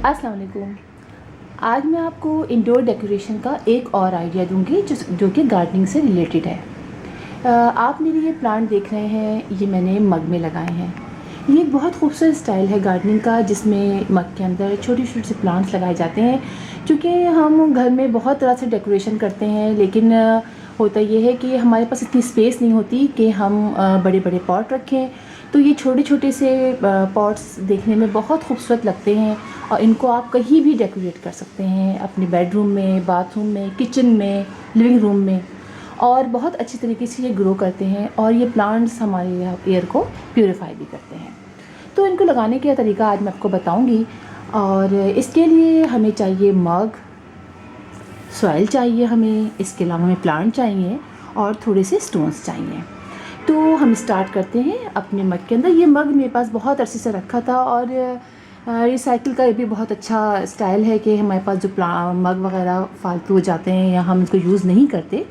अस्सलाम वालेकुम। आज मैं आपको इंडोर डेकोरेशन का एक और आइडिया दूंगी जो कि गार्डनिंग से रिलेटेड है। आप मेरे ये प्लांट देख रहे हैं, ये मैंने मग में लगाए हैं। ये एक बहुत खूबसूरत स्टाइल है गार्डनिंग का, जिसमें मग के अंदर छोटे छोटे से प्लांट्स लगाए जाते हैं। क्योंकि हम घर में बहुत तरह से डेकोरेशन करते हैं, लेकिन होता ये है कि हमारे पास इतनी स्पेस नहीं होती कि हम बड़े बड़े पॉट रखें। तो ये छोटे छोटे से पॉट्स देखने में बहुत खूबसूरत लगते हैं और इनको आप कहीं भी डेकोरेट कर सकते हैं, अपने बेडरूम में, बाथरूम में, किचन में, लिविंग रूम में, और बहुत अच्छी तरीके से ये ग्रो करते हैं। और ये प्लांट्स हमारे एयर को प्यूरिफाई भी करते हैं। तो इनको लगाने का तरीका आज मैं आपको बताऊंगी। और इसके लिए हमें चाहिए मग, सॉइल चाहिए हमें, इसके अलावा हमें प्लांट चाहिए और थोड़े से स्टोन्स चाहिए। तो हम स्टार्ट करते हैं अपने मग के अंदर। ये मग मेरे पास बहुत अरसे से रखा था और रिसाइकिल का ये भी बहुत अच्छा स्टाइल है कि हमारे पास जो मग वगैरह फालतू हो जाते हैं या हम इसको यूज़ नहीं करते,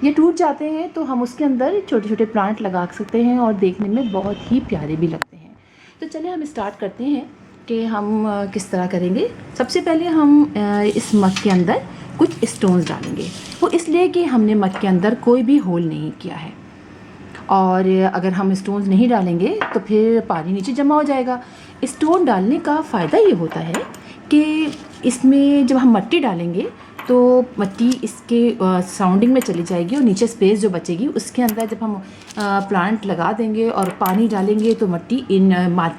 ये टूट जाते हैं, तो हम उसके अंदर छोटे छोटे प्लांट लगा सकते हैं और देखने में बहुत ही प्यारे भी लगते हैं। तो चलिए हम स्टार्ट करते हैं कि हम किस तरह करेंगे। सबसे पहले हम इस मग के अंदर कुछ स्टोन्स डालेंगे। वो इसलिए कि हमने मग के अंदर कोई भी होल नहीं किया है, और अगर हम स्टोन्स नहीं डालेंगे तो फिर पानी नीचे जमा हो जाएगा। स्टोन डालने का फ़ायदा ये होता है कि इसमें जब हम मिट्टी डालेंगे तो मिट्टी इसके सराउंडिंग में चली जाएगी और नीचे स्पेस जो बचेगी उसके अंदर जब हम प्लांट लगा देंगे और पानी डालेंगे तो मिट्टी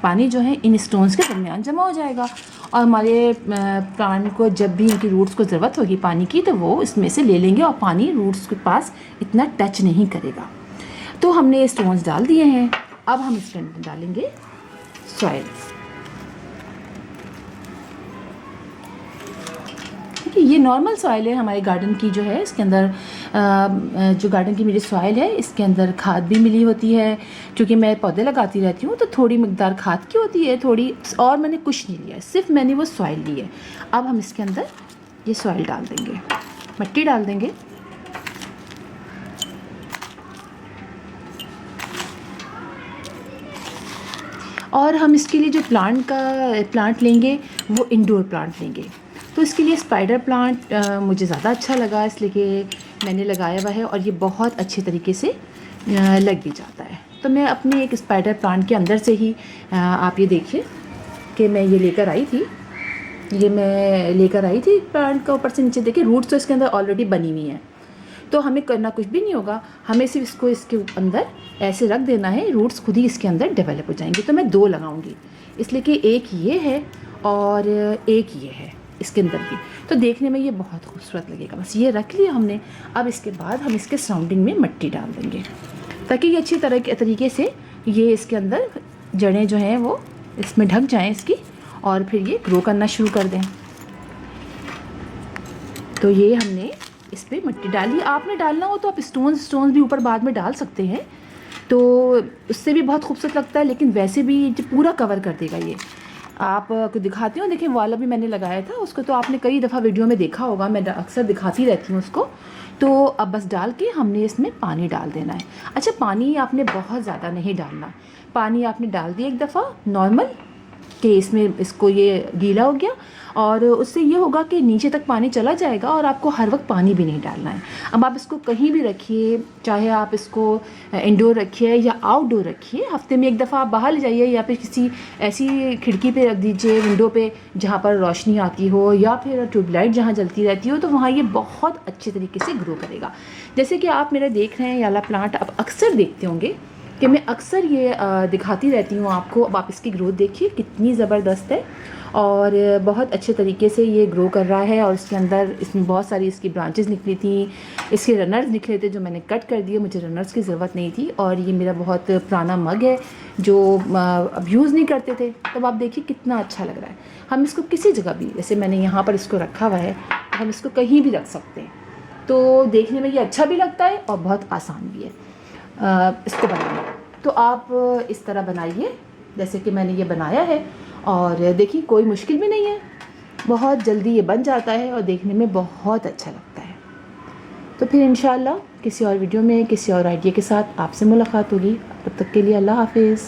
पानी जो है इन स्टोन्स के दरमियान जमा हो जाएगा, और हमारे प्लांट को जब भी इनकी रूट्स को ज़रूरत होगी पानी की तो वो इसमें से ले लेंगे और पानी रूट्स के पास इतना टच नहीं करेगा। तो हमने स्टोन्स डाल दिए हैं। अब हम इसके अंदर डालेंगे सॉइल। ठीक है, ये नॉर्मल सॉइल है हमारे गार्डन की जो है। इसके अंदर जो गार्डन की मेरी सॉइल है इसके अंदर खाद भी मिली होती है, क्योंकि मैं पौधे लगाती रहती हूँ तो थोड़ी मकदार खाद की होती है थोड़ी, और मैंने कुछ नहीं लिया, सिर्फ मैंने वो सॉइल ली है। अब हम इसके अंदर ये सॉइल डाल देंगे, मिट्टी डाल देंगे। और हम इसके लिए जो प्लांट लेंगे वो इंडोर प्लांट लेंगे। तो इसके लिए स्पाइडर प्लांट मुझे ज़्यादा अच्छा लगा, इसलिए कि मैंने लगाया हुआ है और ये बहुत अच्छे तरीके से लग भी जाता है। तो मैं अपने एक स्पाइडर प्लांट के अंदर से ही आप ये देखिए कि मैं ये लेकर आई थी। प्लांट का ऊपर से नीचे देखिए रूट्स तो इसके अंदर ऑलरेडी बनी हुई हैं। तो हमें करना कुछ भी नहीं होगा, हमें सिर्फ इसको इसके अंदर ऐसे रख देना है, रूट्स खुद ही इसके अंदर डेवलप हो जाएंगे। तो मैं 2 लगाऊंगी, इसलिए कि एक ये है और एक ये है इसके अंदर भी, तो देखने में ये बहुत खूबसूरत लगेगा। बस ये रख लिया हमने। अब इसके बाद हम इसके सराउंडिंग में मिट्टी डाल देंगे ताकि ये अच्छी तरीके से ये इसके अंदर जड़ें जो हैं वो इसमें ढक जाएँ इसकी, और फिर ये ग्रो करना शुरू कर दें। तो ये हमने इस पर मिट्टी डाली। आपने डालना हो तो आप स्टोन्स भी ऊपर बाद में डाल सकते हैं, तो उससे भी बहुत खूबसूरत लगता है। लेकिन वैसे भी जो पूरा कवर कर देगा ये, आपको दिखाती हूँ। देखिए वाला भी मैंने लगाया था, उसको तो आपने कई दफ़ा वीडियो में देखा होगा, मैं अक्सर दिखाती रहती हूँ उसको। तो अब बस डाल के हमने इसमें पानी डाल देना है। अच्छा, पानी आपने बहुत ज़्यादा नहीं डालना, पानी आपने डाल दिया एक दफ़ा नॉर्मल कि इसमें इसको ये गीला हो गया, और उससे ये होगा कि नीचे तक पानी चला जाएगा और आपको हर वक्त पानी भी नहीं डालना है। अब आप इसको कहीं भी रखिए, चाहे आप इसको इंडोर रखिए या आउटडोर रखिए, हफ्ते में एक दफ़ा आप बाहर ले जाइए या फिर किसी ऐसी खिड़की पे रख दीजिए, विंडो पे जहाँ पर रोशनी आती हो, या फिर ट्यूबलाइट जहाँ जलती रहती हो, तो वहाँ ये बहुत अच्छे तरीके से ग्रो करेगा। जैसे कि आप मेरा देख रहे हैं ये वाला प्लांट, आप अक्सर देखते होंगे कि मैं अक्सर ये दिखाती रहती हूँ आपको। अब आप इसकी ग्रोथ देखिए कितनी ज़बरदस्त है और बहुत अच्छे तरीके से ये ग्रो कर रहा है। और इसके अंदर इसमें बहुत सारी इसकी ब्रांचेस निकली थी, इसके रनर्स निकले थे जो मैंने कट कर दिए, मुझे रनर्स की ज़रूरत नहीं थी। और ये मेरा बहुत पुराना मग है जो अब यूज़ नहीं करते थे, तब आप देखिए कितना अच्छा लग रहा है। हम इसको किसी जगह भी, जैसे मैंने यहाँ पर इसको रखा हुआ है, हम इसको कहीं भी रख सकते हैं। तो देखने में ये अच्छा भी लगता है और बहुत आसान भी है इसको बनाना। तो आप इस तरह बनाइए जैसे कि मैंने ये बनाया है, और देखिए कोई मुश्किल भी नहीं है, बहुत जल्दी ये बन जाता है और देखने में बहुत अच्छा लगता है। तो फिर इंशाल्लाह किसी और वीडियो में किसी और आइडिया के साथ आपसे मुलाकात होगी। तब तक के लिए अल्लाह हाफिज़।